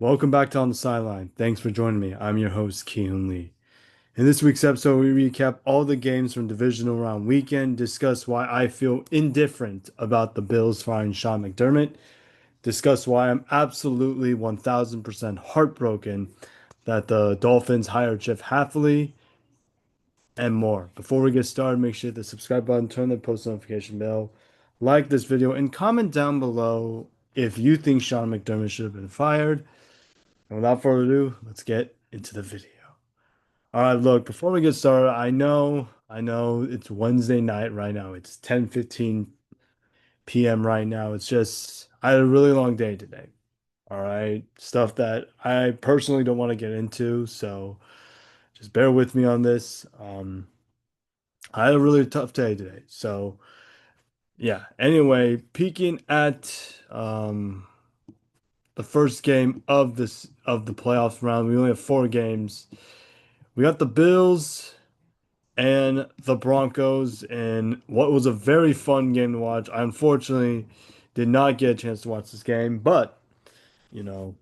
Welcome back to On the Sideline. Thanks for joining me. I'm your host, Ki-Hoon Lee. In this week's episode, we recap all the games from divisional round weekend, discuss why I feel indifferent about the Bills firing Sean Mcdermott, discuss why I'm absolutely 1000% heartbroken that the Dolphins hired Jeff Hafley, and more. Before we get started, make sure to subscribe button, turn the post notification bell, like this video, and comment down below if you think Sean McDermott should have been fired. And without further ado, let's get into the video. All right, look, before we get started, I know it's Wednesday night right now. It's 10:15 p.m. right now. It's just I had a really long day today. All right, stuff that I personally don't want to get into, so just bear with me on this. I had a really tough day today. So, yeah. Anyway, peeking at the first game of the playoffs round. We only have four games. We got the Bills and the Broncos, and what was a very fun game to watch. I unfortunately did not get a chance to watch this game, but you know,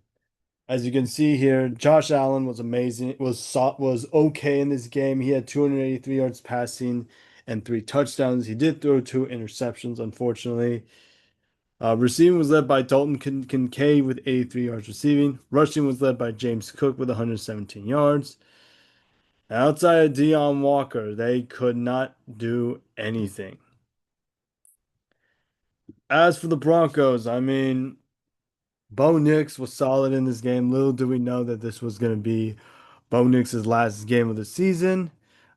as you can see here, Josh Allen was amazing. Was okay in this game. He had 283 yards passing and three touchdowns. He did throw two interceptions, unfortunately. Receiving was led by Dalton Kincaid with 83 yards receiving. Rushing was led by James Cook with 117 yards. Outside of Deion Walker, they could not do anything. As for the Broncos, I mean, Bo Nix was solid in this game. Little did we know that this was going to be Bo Nix's last game of the season.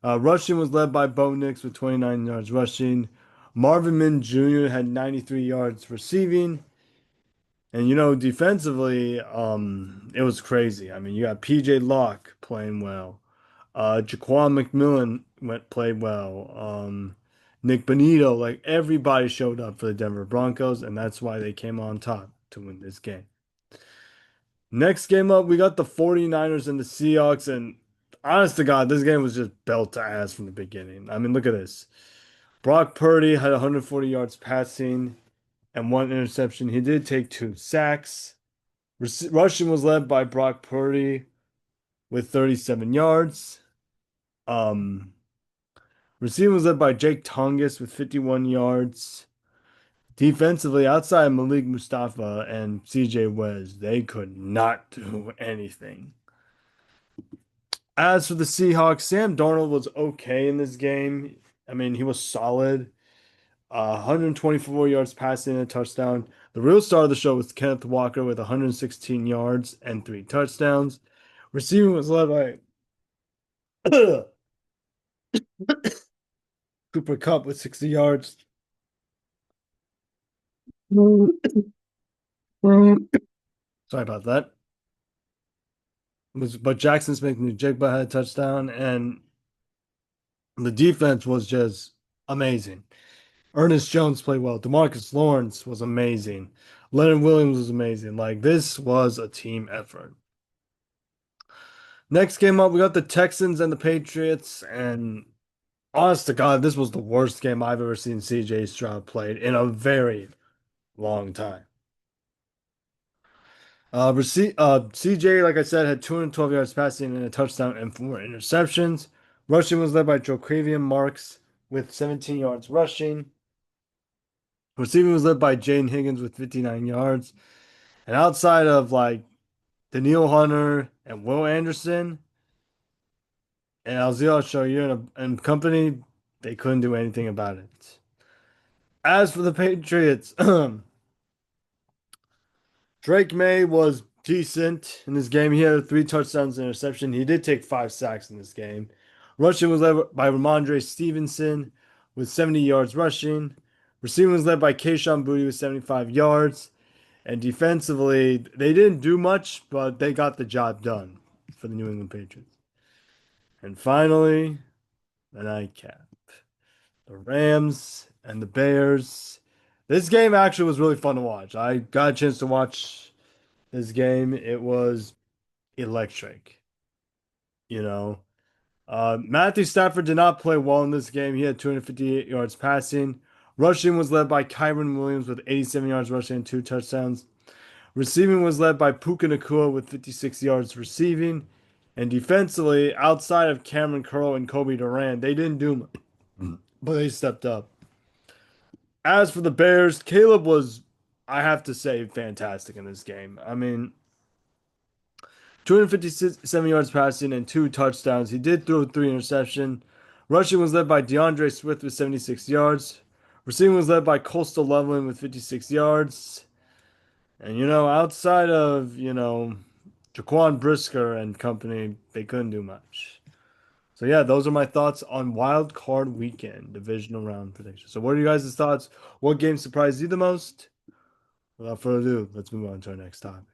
Rushing was led by Bo Nix with 29 yards rushing. Marvin Mims Jr. had 93 yards receiving. And defensively, it was crazy. I mean, you got PJ Locke playing well. Jaquan McMillan played well. Nick Bonito, like everybody showed up for the Denver Broncos, and that's why they came on top to win this game. Next game up, we got the 49ers and the Seahawks, and honest to God, this game was just belt to ass from the beginning. I mean, look at this. Brock Purdy had 140 yards passing and one interception. He did take two sacks. Rushing was led by Brock Purdy with 37 yards. Um, Receiving was led by Jake Tongus with 51 yards. Defensively, outside Malik Mustafa and CJ Wez, they could not do anything. As for the Seahawks, Sam Darnold was okay in this game. I mean, he was solid. 124 yards passing and a touchdown. The real star of the show was Kenneth Walker with 116 yards and three touchdowns. Receiving was led by Cooper Kupp with 60 yards. Sorry about that. But Jackson Smith and Jigba had a touchdown, and the defense was just amazing. Ernest Jones played well. DeMarcus Lawrence was amazing. Leonard Williams was amazing. Like, this was a team effort. Next game up, we got the Texans and the Patriots. And honest to God, this was the worst game I've ever seen CJ Stroud played in a very long time. CJ, like I said, had 212 yards passing and a touchdown and four interceptions. Rushing was led by Joaquin Marks with 17 yards rushing. Receiving was led by Jaden Higgins with 59 yards. And outside of like Daniil Hunter and Will Anderson and Alzeel Shayer and company, they couldn't do anything about it. As for the Patriots, Drake May was decent in this game. He had three touchdowns and interception. He did take five sacks in this game. Rushing was led by Ramondre Stevenson with 70 yards rushing. Receiving was led by Kayshon Boutte with 75 yards. And defensively, they didn't do much, but they got the job done for the New England Patriots. And finally, the nightcap. The Rams and the Bears. This game actually was really fun to watch. I got a chance to watch this game. It was electric. You know, Matthew Stafford did not play well in this game. He had 258 yards passing. Rushing was led by Kyron Williams with 87 yards rushing and two touchdowns. Receiving was led by Puka Nacua with 56 yards receiving. And defensively, outside of Cameron Curl and Kobe Durant, they didn't do much, but they stepped up. As for the Bears, Caleb was, I have to say, fantastic in this game. I mean, 257 yards passing and two touchdowns. He did throw three interceptions. Rushing was led by DeAndre Swift with 76 yards. Receiving was led by Coastal Loveland with 56 yards. And, outside of, Jaquan Brisker and company, they couldn't do much. So, yeah, those are my thoughts on Wild Card Weekend, divisional round prediction. So, what are you guys' thoughts? What game surprised you the most? Without further ado, let's move on to our next topic.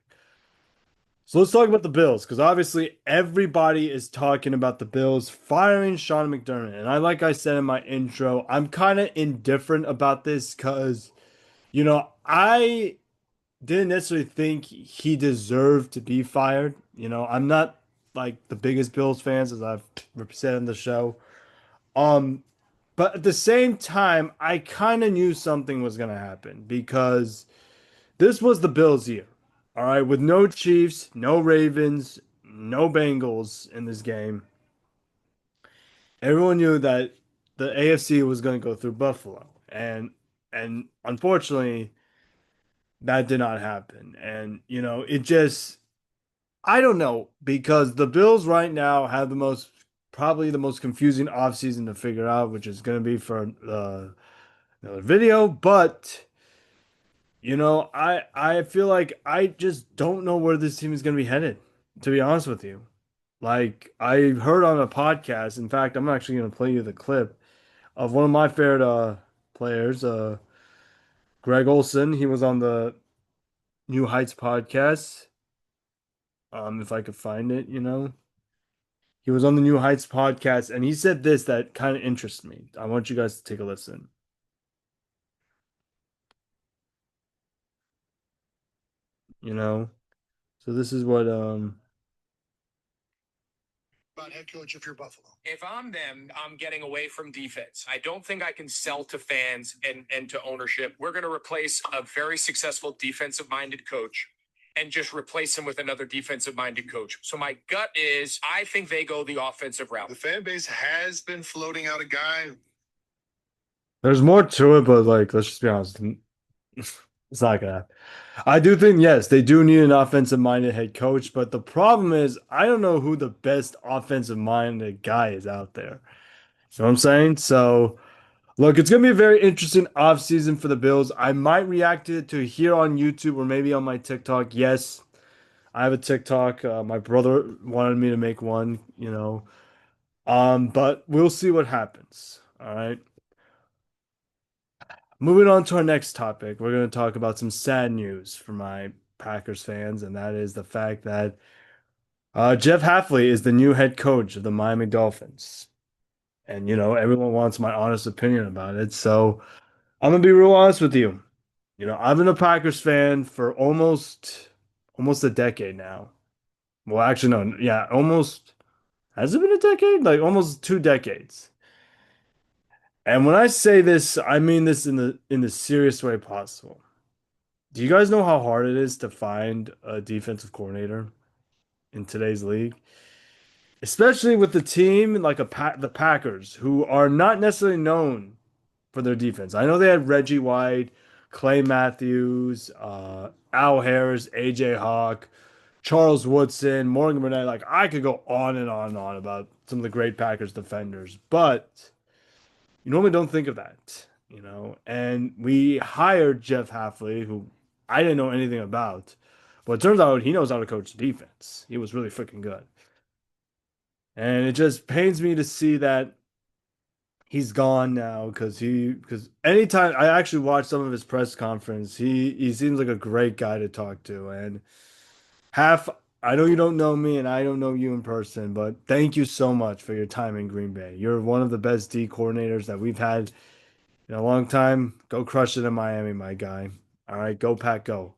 So let's talk about the Bills, because obviously everybody is talking about the Bills firing Sean McDermott. And like I said in my intro, I'm kind of indifferent about this because, I didn't necessarily think he deserved to be fired. I'm not like the biggest Bills fans, as I've said on the show. Um, but at the same time, I kind of knew something was going to happen because this was the Bills' year. All right, with no Chiefs, no Ravens, no Bengals in this game, everyone knew that the AFC was going to go through Buffalo, and unfortunately, that did not happen. And it just I don't know because the Bills right now have probably the most confusing offseason to figure out, which is going to be for another video, but. I feel like I just don't know where this team is going to be headed, to be honest with you. Like I heard on a podcast, in fact, I'm actually going to play you the clip of one of my favorite players, Greg Olson. He was on the New Heights podcast. If I could find it, he was on the New Heights podcast, and he said this that kind of interests me. I want you guys to take a listen. You know, so this is what about head coach if you're Buffalo? If I'm them, I'm getting away from defense. I don't think I can sell to fans and to ownership. We're going to replace a very successful defensive minded coach and just replace him with another defensive minded coach. So my gut is I think they go the offensive route. The fan base has been floating out a guy. there's more to it, but like let's just be honest, it's not gonna happen. I do think, yes, they do need an offensive minded head coach, but the problem is, I don't know who the best offensive minded guy is out there. You know what I'm saying? So, look, it's going to be a very interesting offseason for the Bills. I might react to it to here on YouTube or maybe on my TikTok. Yes, I have a TikTok. My brother wanted me to make one, but we'll see what happens. All right. Moving on to our next topic, we're going to talk about some sad news for my Packers fans, and that is the fact that Jeff Hafley is the new head coach of the Miami Dolphins. And, everyone wants my honest opinion about it. So I'm going to be real honest with you. I've been a Packers fan for almost a decade now. Well, actually, no. Yeah, almost. Has it been a decade? Like almost 2 decades. And when I say this, I mean this in the serious way possible. Do you guys know how hard it is to find a defensive coordinator in today's league? Especially with the team like the Packers, who are not necessarily known for their defense. I know they had Reggie White, Clay Matthews, Al Harris, AJ Hawk, Charles Woodson, Morgan Burnett. Like I could go on and on and on about some of the great Packers defenders, but you normally don't think of that. And we hired Jeff Hafley, who I didn't know anything about, but it turns out he knows how to coach defense. He was really freaking good. And it just pains me to see that he's gone now because anytime I actually watched some of his press conference, he seems like a great guy to talk to. And half I know you don't know me and I don't know you in person, but thank you so much for your time in Green Bay. You're one of the best D coordinators that we've had in a long time. Go crush it in Miami, my guy. All right, go Pack, go.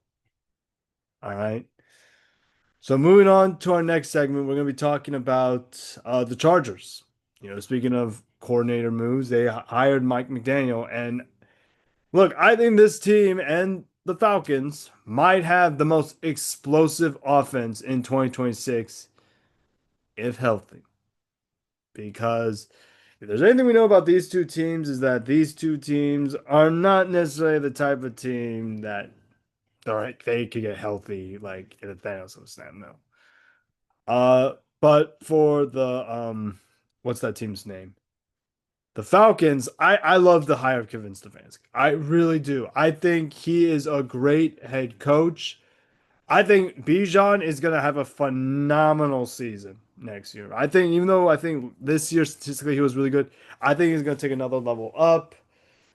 All right. So moving on to our next segment, we're going to be talking about the Chargers. Speaking of coordinator moves, they hired Mike McDaniel, and look, I think this team and the Falcons might have the most explosive offense in 2026 if healthy. Because if there's anything we know about these two teams is that these two teams are not necessarily the type of team that they could get healthy like in a Thanos snap. No. But for the what's that team's name? The Falcons, I love the hire of Kevin Stefanski. I really do. I think he is a great head coach. I think Bijan is going to have a phenomenal season next year. I think, even though I think this year statistically he was really good, I think he's going to take another level up.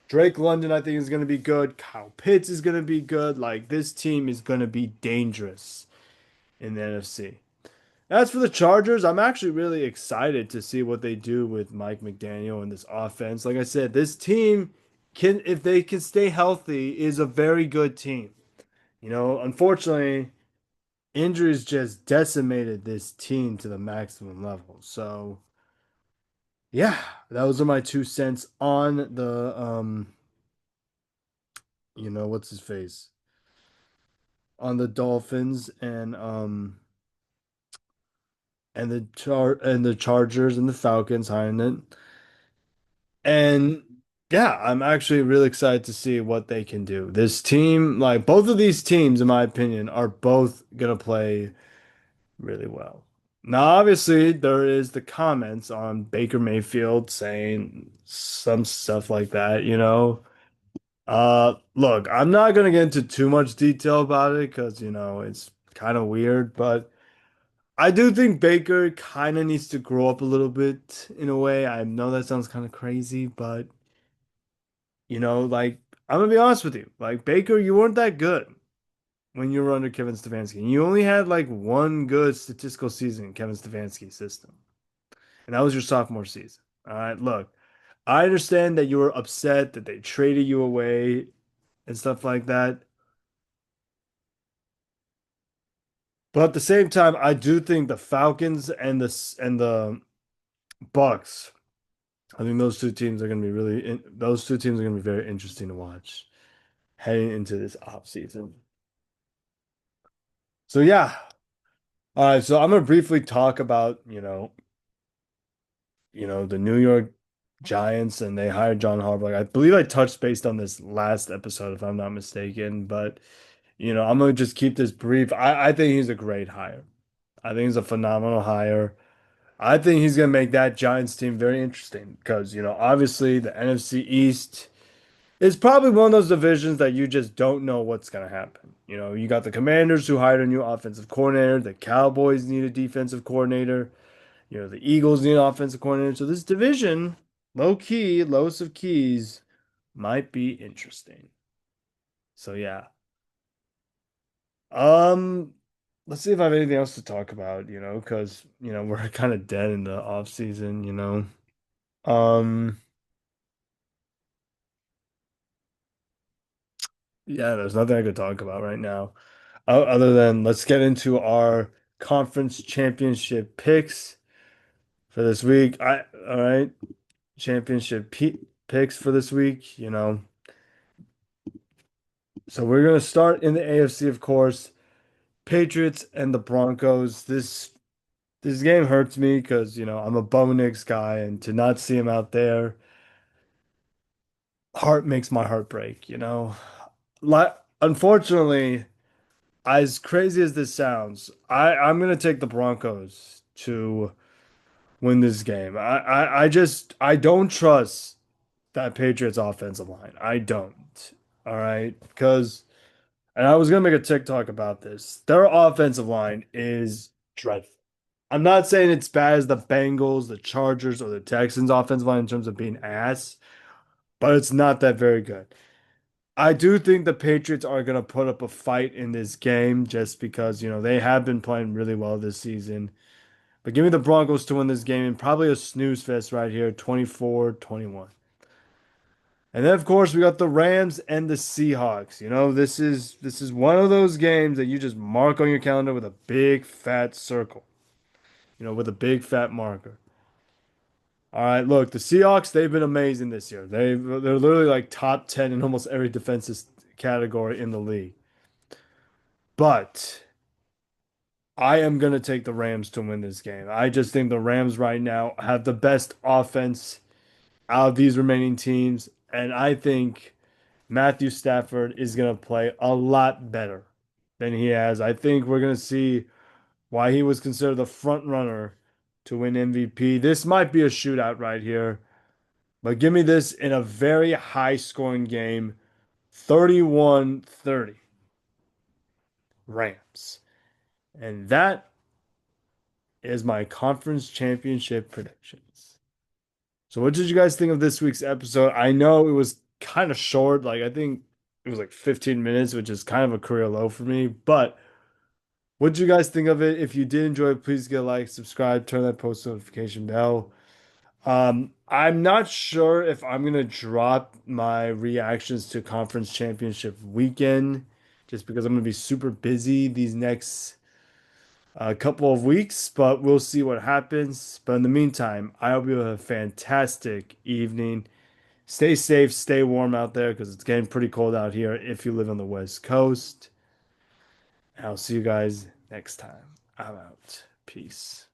Drake London, I think, is going to be good. Kyle Pitts is going to be good. Like, this team is going to be dangerous in the NFC. As for the Chargers, I'm actually really excited to see what they do with Mike McDaniel and this offense. Like I said, this team can, if they can stay healthy, is a very good team. Unfortunately, injuries just decimated this team to the maximum level. So, yeah, those are my 2 cents on the what's his face? On the Dolphins and the Chargers and the Falcons hiring it. And yeah, I'm actually really excited to see what they can do. This team, like both of these teams, in my opinion, are both gonna play really well. Now, obviously, there is the comments on Baker Mayfield saying some stuff like that. Look, I'm not gonna get into too much detail about it because it's kind of weird, but I do think Baker kind of needs to grow up a little bit in a way. I know that sounds kind of crazy, but like I'm gonna be honest with you, like Baker, you weren't that good when you were under Kevin Stefanski. You only had like one good statistical season in Kevin Stefanski's system, and that was your sophomore season. All right, look, I understand that you were upset that they traded you away and stuff like that, but at the same time, I do think the Falcons and the Bucks. I think those two teams are going to be those two teams are going to be very interesting to watch heading into this offseason. So yeah. All right, so I'm going to briefly talk about, the New York Giants and they hired John Harbaugh. I believe I touched based on this last episode if I'm not mistaken, but I'm going to just keep this brief. I think he's a great hire. I think he's a phenomenal hire. I think he's going to make that Giants team very interesting because, obviously the NFC East it's probably one of those divisions that you just don't know what's going to happen. You got the Commanders who hired a new offensive coordinator. The Cowboys need a defensive coordinator. The Eagles need an offensive coordinator. So this division, low key, lowest of keys, might be interesting. So yeah. Um, let's see if I have anything else to talk about, because, we're kind of dead in the off season. Um, yeah, there's nothing I could talk about right now. Other than let's get into our conference championship picks for this week. All right, championship picks for this week. So we're gonna start in the AFC, of course. Patriots and the Broncos. This game hurts me because I'm a Bo Nix guy, and to not see him out there, heart makes my heart break. Like unfortunately, as crazy as this sounds, I'm gonna take the Broncos to win this game. I don't trust that Patriots offensive line. I don't. All right. Because and I was gonna make a TikTok about this. Their offensive line is dreadful. I'm not saying it's bad as the Bengals, the Chargers, or the Texans offensive line in terms of being ass, but it's not that very good. I do think the Patriots are gonna put up a fight in this game just because, they have been playing really well this season. But give me the Broncos to win this game and probably a snooze fest right here, 24-21. And then of course we got the Rams and the Seahawks. This is one of those games that you just mark on your calendar with a big fat circle, with a big fat marker. All right, look, the Seahawks, they've been amazing this year. They're literally like top 10 in almost every defensive category in the league. But I am going to take the Rams to win this game. I just think the Rams right now have the best offense out of these remaining teams. And I think Matthew Stafford is going to play a lot better than he has. I think we're going to see why he was considered the front runner to win MVP. This might be a shootout right here, but give me this in a very high scoring game, 31-30 Rams. And that is my conference championship predictions. So what did you guys think of this week's episode? I know it was kind of short, like I think it was like 15 minutes, which is kind of a career low for me, but what did you guys think of it? If you did enjoy it, please get a like, subscribe, turn that post notification bell. I'm not sure if I'm gonna drop my reactions to conference championship weekend just because I'm gonna be super busy these next couple of weeks, but we'll see what happens. But in the meantime, I hope you have a fantastic evening. Stay safe, stay warm out there because it's getting pretty cold out here if you live on the West Coast. And I'll see you guys next time. I'm out. Peace.